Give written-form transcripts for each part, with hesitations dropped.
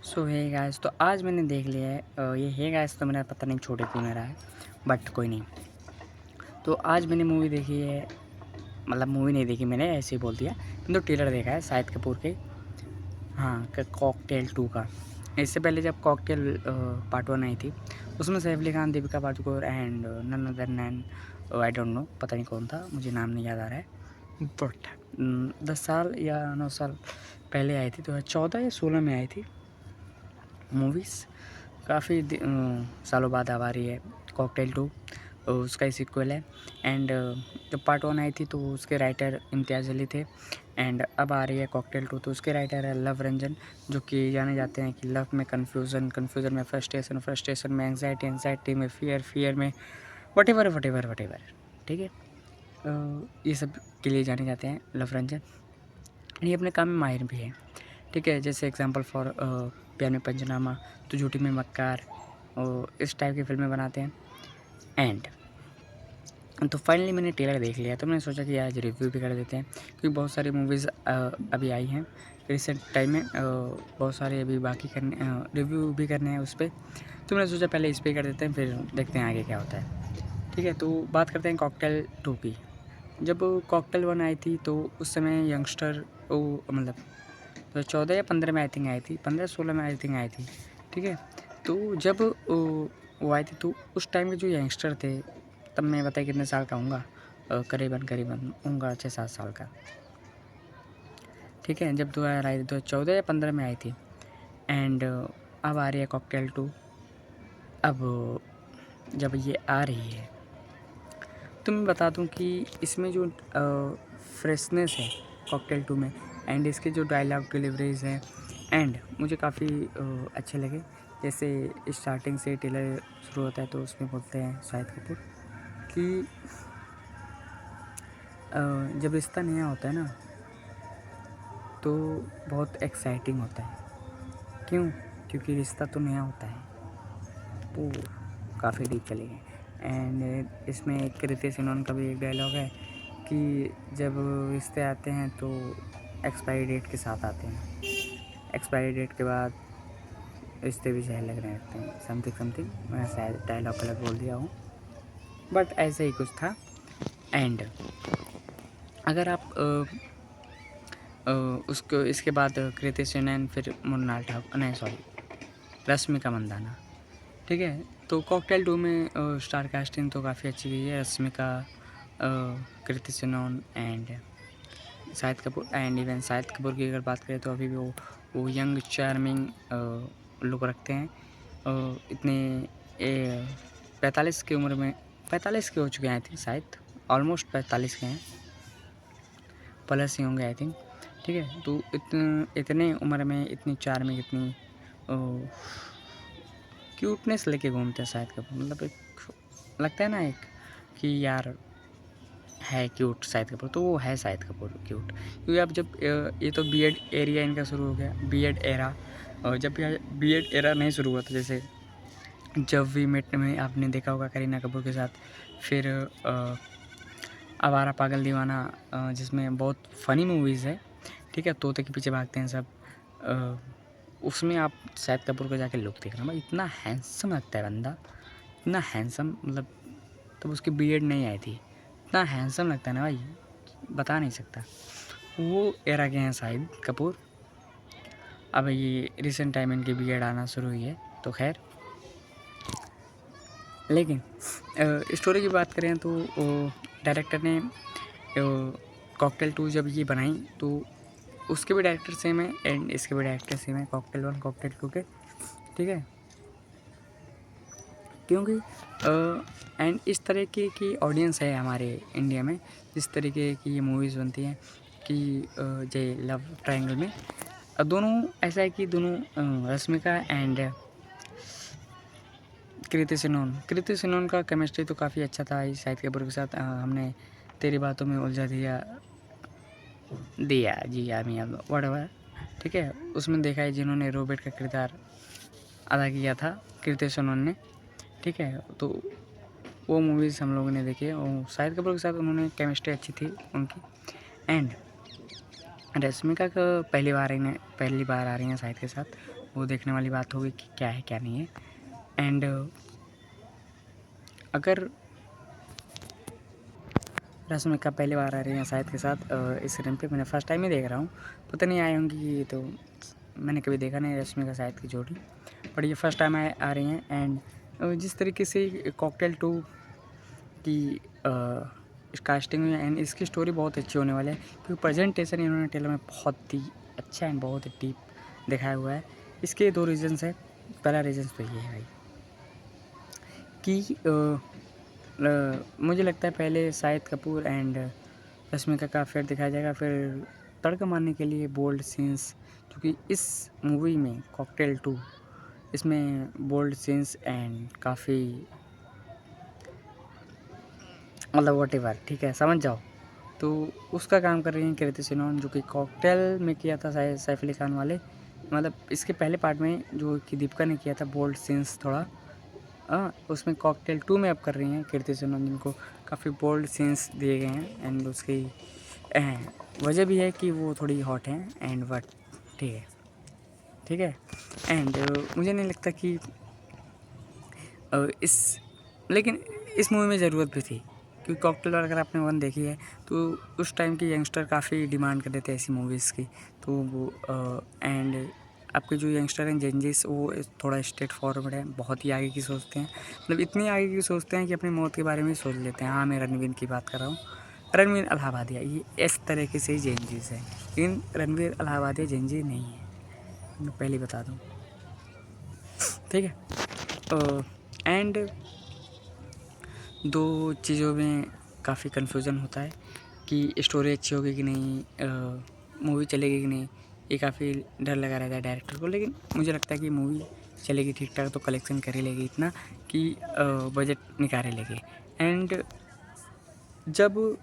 सो hey guys, तो आज मैंने देख लिया है ये हे गाइस तो मेरा पता नहीं छोटे क्यों नहीं रहा है, बट कोई नहीं। तो आज मैंने मूवी देखी है, मतलब मूवी नहीं देखी मैंने, ऐसे ही बोल दिया। मैंने तो ट्रेलर देखा है शाहिद कपूर के, हाँ, कॉकटेल 2 का। इससे पहले जब कॉकटेल पार्ट 1 आई थी, उसमें Saif Ali Khan, Deepika Padukone and none other than, I don't know, पता नहीं कौन था, मुझे नाम नहीं याद आ रहा है। बट 10 साल या 9 साल पहले आई थी, 2014 या 16 में आई थी मूवीज़। काफ़ी सालों बाद अब आ रही है कॉकटेल 2, उसका ही सीक्वल है। एंड जब पार्ट 1 आई थी तो उसके राइटर इम्तियाज़ अली थे, एंड अब आ रही है कॉकटेल 2 तो उसके राइटर है लव रंजन, जो कि जाने जाते हैं कि लव में कन्फ्यूज़न, कन्फ्यूज़न में फ्रस्ट्रेशन, फ्रस्ट्रेशन में एंग्जाइटी, एंग्जाइटी में फियर, फियर में वटेवर वटेवर वटेवर। ठीक है, ये सब के लिए जाने जाते हैं लव रंजन। ये अपने काम में माहिर भी है। ठीक है, जैसे एग्जांपल फॉर प्यार में पंचनामा, तो झूठी में मक्कार, और इस टाइप की फिल्में बनाते हैं। एंड तो फाइनली मैंने ट्रेलर देख लिया, तो मैंने सोचा कि आज रिव्यू भी कर देते हैं, क्योंकि बहुत सारी मूवीज़ अभी आई हैं रिसेंट टाइम में, बहुत सारे अभी बाकी करने, रिव्यू भी करने हैं उस पर। तो मैंने सोचा पहले इस पर कर देते हैं, फिर देखते हैं आगे क्या होता है। ठीक है, तो बात करते हैं कॉकटेल 2 की। जब कॉकटेल 1 आई थी तो उस समय यंगस्टर, वो मतलब तो 14 या 15 में आई थिंक आई थी, 15-16 में आई थिंक आई थी। ठीक है, तो जब वो आई थी तो उस टाइम के जो यंगस्टर थे, तब मैं बताइए कितने साल का हूँगा, करीबन करीबन होऊंगा 6-7 साल का। ठीक है, जब 2000 आई थी तो 14 या 15 में आई थी। एंड अब आ रही है कॉकटेल 2। अब जब ये आ रही है तो मैं बता दूं कि इसमें जो फ्रेशनेस है कॉकटेल 2 में, एंड इसके जो डायलॉग डिलीवरीज हैं, एंड मुझे काफ़ी अच्छे लगे। जैसे स्टार्टिंग से ट्रेलर शुरू होता है तो उसमें बोलते हैं शाहिद कपूर कि जब रिश्ता नया होता है ना तो बहुत एक्साइटिंग होता है। क्यों? क्योंकि रिश्ता तो नया होता है। तो काफ़ी डीप चले गए। एंड इसमें एक रितेश मेनन का भी एक डायलॉग है कि जब रिश्ते आते हैं तो एक्सपायरी डेट के साथ आते हैं, एक्सपायरी डेट के बाद रिश्ते भी सही लगने लगते हैं, समथिंग समथिंग। मैं शायद डायलॉग गलत बोल दिया हूँ, बट ऐसे ही कुछ था। एंड अगर आप उसको इसके बाद कृति सेनन, फिर मुन्नाल ठाकुर, नहीं सॉरी, रश्मिका मंदाना। ठीक है, तो कॉकटेल 2 में स्टार कास्टिंग तो काफ़ी अच्छी गई है। Rashmika, Kriti Sanon and Shahid Kapoor. And even Shahid Kapoor की अगर बात करें तो अभी भी वो यंग चार्मिंग लुक रखते हैं। इतने 45 की उम्र में, 45 के हो चुके हैं आई थिंक, शायद ऑलमोस्ट 45 के हैं, प्लस ही होंगे आई थिंक। ठीक है, तो इतने उम्र में इतनी चार्मिंग, इतनी क्यूटनेस लेके घूमते हैं शाहिद कपूर। मतलब एक लगता है ना एक कि यार है क्यूट शाहिद कपूर, तो वो है शाहिद कपूर क्यूट। क्योंकि अब जब ये तो बीएड एरिया इनका शुरू हो गया, बीएड एरा। और जब बीएड एरा नहीं शुरू हुआ था, जैसे जब वी मेट में आपने देखा होगा करीना कपूर के साथ, फिर आवारा पागल दीवाना, जिसमें बहुत फ़नी मूवीज़ है। ठीक है, तोते के पीछे भागते हैं सब, उसमें आप शाहिद कपूर को जाके लुक देखना भाई, इतना हैंडसम लगता है बंदा, इतना हैंडसम। मतलब तब उसकी बीएड नहीं आई थी, इतना हैंडसम लगता है ना भाई, बता नहीं सकता। वो एरा के हैं शाहिद कपूर। अब ये रिसेंट टाइम इनकी बीएड आना शुरू हुई है, तो खैर। लेकिन स्टोरी की बात करें तो डायरेक्टर ने कॉकटेल 2 जब ये बनाई तो उसके भी डायरेक्टर सेम है, एंड इसके भी डायरेक्टर सेम है, कॉकटेल 1 कॉकटेल 2 के। ठीक है, क्योंकि एंड इस तरह की ऑडियंस है हमारे इंडिया में, जिस तरीके की ये मूवीज़ बनती हैं कि जय लव ट्रायंगल में दोनों, ऐसा है कि दोनों रश्मिका एंड कृति सेनन का केमिस्ट्री तो काफ़ी अच्छा था शाहिद कपूर के साथ। हमने तेरी बातों में उलझा दिया दिया जी मियाँ व्हाटएवर। ठीक है, उसमें देखा है जिन्होंने रोबोट का किरदार अदा किया था कृति सेनन ने। ठीक है, तो वो मूवीज़ हम लोगों ने देखी और शाहिद कपूर के साथ उन्होंने केमिस्ट्री अच्छी थी उनकी। एंड रश्मिका का पहली बार आ रही हैं शाहिद के साथ, वो देखने वाली बात होगी कि क्या है क्या नहीं है। एंड अगर रश्मिका पहली बार आ रही हैं शाहिद के साथ इस फिल्म पे, मैंने फर्स्ट टाइम ही देख रहा हूँ, पता नहीं आई होंगी, तो मैंने कभी देखा नहीं रश्मिका शाहिद की जोड़ी, बट ये फर्स्ट टाइम आ रही हैं। एंड जिस तरीके से कॉकटेल 2 की कास्टिंग में एंड इसकी स्टोरी बहुत अच्छी होने वाली है, क्योंकि प्रेजेंटेशन इन्होंने ट्रेलर में बहुत ही अच्छा एंड बहुत ही डीप दिखाया हुआ है। इसके 2 रीजन्स है। पहला रीजन तो ये है भाई कि मुझे लगता है पहले शाहिद कपूर एंड रश्मिका का अफेयर दिखाया जाएगा, फिर तड़का मारने के लिए बोल्ड सीन्स, क्योंकि इस मूवी में कॉकटेल 2 इसमें बोल्ड सीन्स एंड काफ़ी मतलब वॉटेवर, ठीक है, समझ जाओ। तो उसका काम कर रही हैं कृति सेनन, जो कि कॉकटेल में किया था सैफ अली खान वाले, मतलब इसके पहले पार्ट में जो कि दीपिका ने किया था बोल्ड सीन्स थोड़ा, उसमें कॉकटेल 2 में अब कर रही हैं कृति सेनन, जिनको काफ़ी बोल्ड सीन्स दिए गए हैं। एंड उसकी वजह भी है कि वो थोड़ी हॉट हैं एंड बट ठीक है। एंड मुझे नहीं लगता कि लेकिन इस मूवी में ज़रूरत भी थी, क्योंकि कॉकटेल अगर आपने 1 देखी है तो उस टाइम के यंगस्टर काफ़ी डिमांड कर रहे थे ऐसी मूवीज़ की, तो वो एंड आपके जो यंगस्टर हैं जेंजीस, वो थोड़ा स्ट्रेट फॉरवर्ड है, बहुत ही आगे की सोचते हैं, मतलब इतनी आगे की सोचते हैं कि अपनी मौत के बारे में सोच लेते हैं। हाँ, मैं रणवीर की बात कर रहा हूँ, रणवीर इलाहाबादिया, ये इस तरीके से ही जेंजीस है, लेकिन रणवीर इलाहाबादिया जेंजी नहीं है, मैं पहले बता दूँ, ठीक है। एंड 2 चीज़ों में काफ़ी कन्फ्यूज़न होता है कि स्टोरी अच्छी होगी कि नहीं, मूवी चलेगी कि नहीं, ये काफ़ी डर लगा रहता है डायरेक्टर को। लेकिन मुझे लगता है कि मूवी चलेगी ठीक ठाक, तो कलेक्शन कर ही लेगी इतना कि बजट निकाल ही लेगी। एंड जब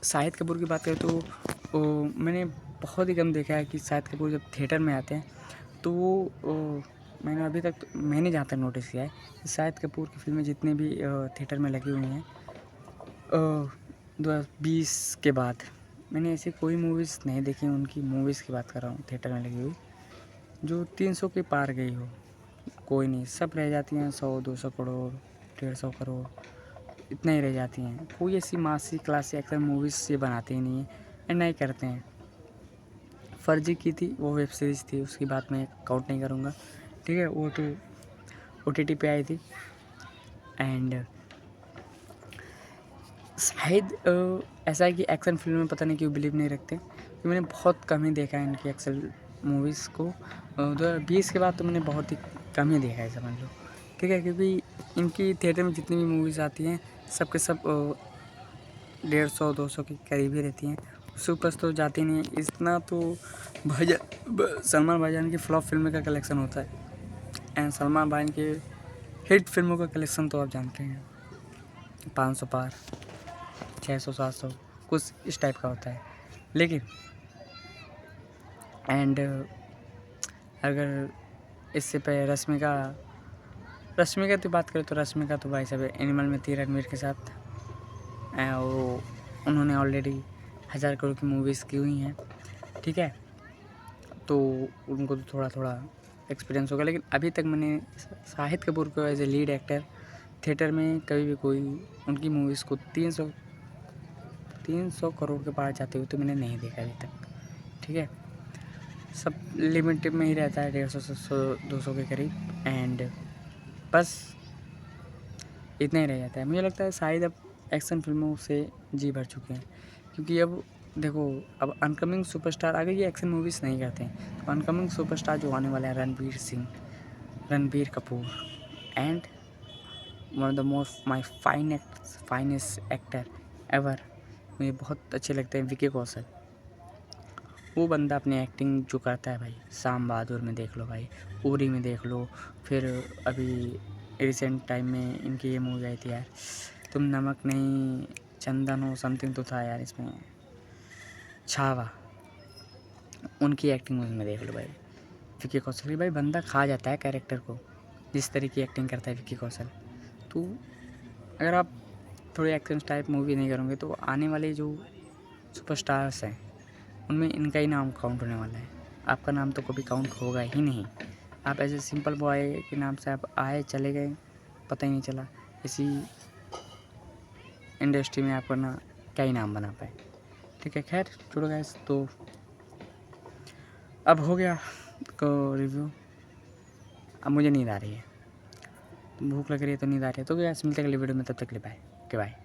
शाहिद कपूर की बात करें तो मैंने बहुत ही कम देखा है कि शाहिद कपूर जब थिएटर में आते हैं तो मैंने अभी तक मैंने जहाँ तक नोटिस किया है कि शाहिद कपूर की फिल्में जितनी भी थिएटर में लगी हुई हैं 2020 के बाद, मैंने ऐसी कोई मूवीज़ नहीं देखी, उनकी मूवीज़ की बात कर रहा हूँ थिएटर में लगी हुई, जो 300 के पार गई हो। कोई नहीं, सब रह जाती हैं 100-200 करोड़, 150 करोड़, इतना ही रह जाती हैं। कोई ऐसी मासी क्लासी एक्शन मूवीज़ ये बनाते ही नहीं हैं एंड नहीं करते हैं। फर्जी की थी, वो वेब सीरीज़ थी, उसकी बात मैं काउंट नहीं करूँगा, ठीक है, वो तो OTT पे आई थी। एंड शायद ऐसा है कि एक्शन फिल्म में पता नहीं क्यों बिलीव नहीं रखते, क्योंकि मैंने बहुत कम ही देखा है इनकी एक्शन मूवीज़ को। 2020 के बाद तो मैंने बहुत ही कम ही देखा है, समझ लो, ठीक है, क्योंकि इनकी थिएटर में जितनी भी मूवीज़ आती हैं सब के सब 150-200 के करीब ही रहती हैं, उससे ऊपर तो जाती नहीं है इतना। तो सलमान भाईजान की फ्लॉप फिल्म का कलेक्शन होता है एंड सलमान भाई के हिट फिल्मों का कलेक्शन तो आप जानते हैं 500 पार, 600-700 कुछ इस टाइप का होता है। लेकिन एंड अगर इससे पे रश्मिका की बात करें तो रश्मिका तो भाई साहब एनिमल में थी रणवीर के साथ, वो उन्होंने ऑलरेडी 1000 करोड़ की मूवीज़ की हुई हैं, ठीक है, तो उनको तो थोड़ा थोड़ा एक्सपीरियंस होगा। लेकिन अभी तक मैंने शाहिद कपूर को as a lead actor theatre में कभी भी कोई उनकी मूवीज़ को 300 करोड़ के पार जाते हुए तो मैंने नहीं देखा अभी तक, ठीक है, सब लिमिट में ही रहता है 150-200 के करीब एंड बस इतना ही रह जाता है। मुझे लगता है शायद अब एक्शन फिल्मों से जी भर चुके हैं, क्योंकि अब देखो अब अनकमिंग सुपरस्टार आगे ये एक्शन मूवीज़ नहीं करते हैं, तो अनकमिंग सुपरस्टार जो आने वाले हैं Ranveer Singh, Ranbir Kapoor and one of the most my finest actor ever, मुझे बहुत अच्छे लगते हैं विकी कौशल। वो बंदा अपनी एक्टिंग जो करता है भाई, शाम बहादुर में देख लो भाई, उरी में देख लो, फिर अभी रिसेंट टाइम में इनकी ये मूवी आई थी यार, तुम नमक नहीं चंदन हो समथिंग तो था यार इसमें, छावा, उनकी एक्टिंग उसमें देख लो भाई। विकी कौशल की भाई बंदा खा जाता है कैरेक्टर को, जिस तरह की एक्टिंग करता है विकी कौशल। तो अगर आप थोड़ी एक्शन टाइप मूवी नहीं करोगे तो आने वाले जो सुपरस्टार्स हैं उनमें इनका ही नाम काउंट होने वाला है। आपका नाम तो कभी काउंट होगा ही नहीं। आप ऐसे सिंपल बॉय के नाम से आप आए चले गए, पता ही नहीं चला। इसी इंडस्ट्री में आपका ना क्या ही नाम बना पाए। ठीक है, खैर छोड़ो गाइस। तो अब हो गया को रिव्यू। अब मुझे नींद आ रही है, भूख लग रही है तो नींद आ रही है। तो गाइस मिलते हैं अगली वीडियो में, तब तक के लिए बाय।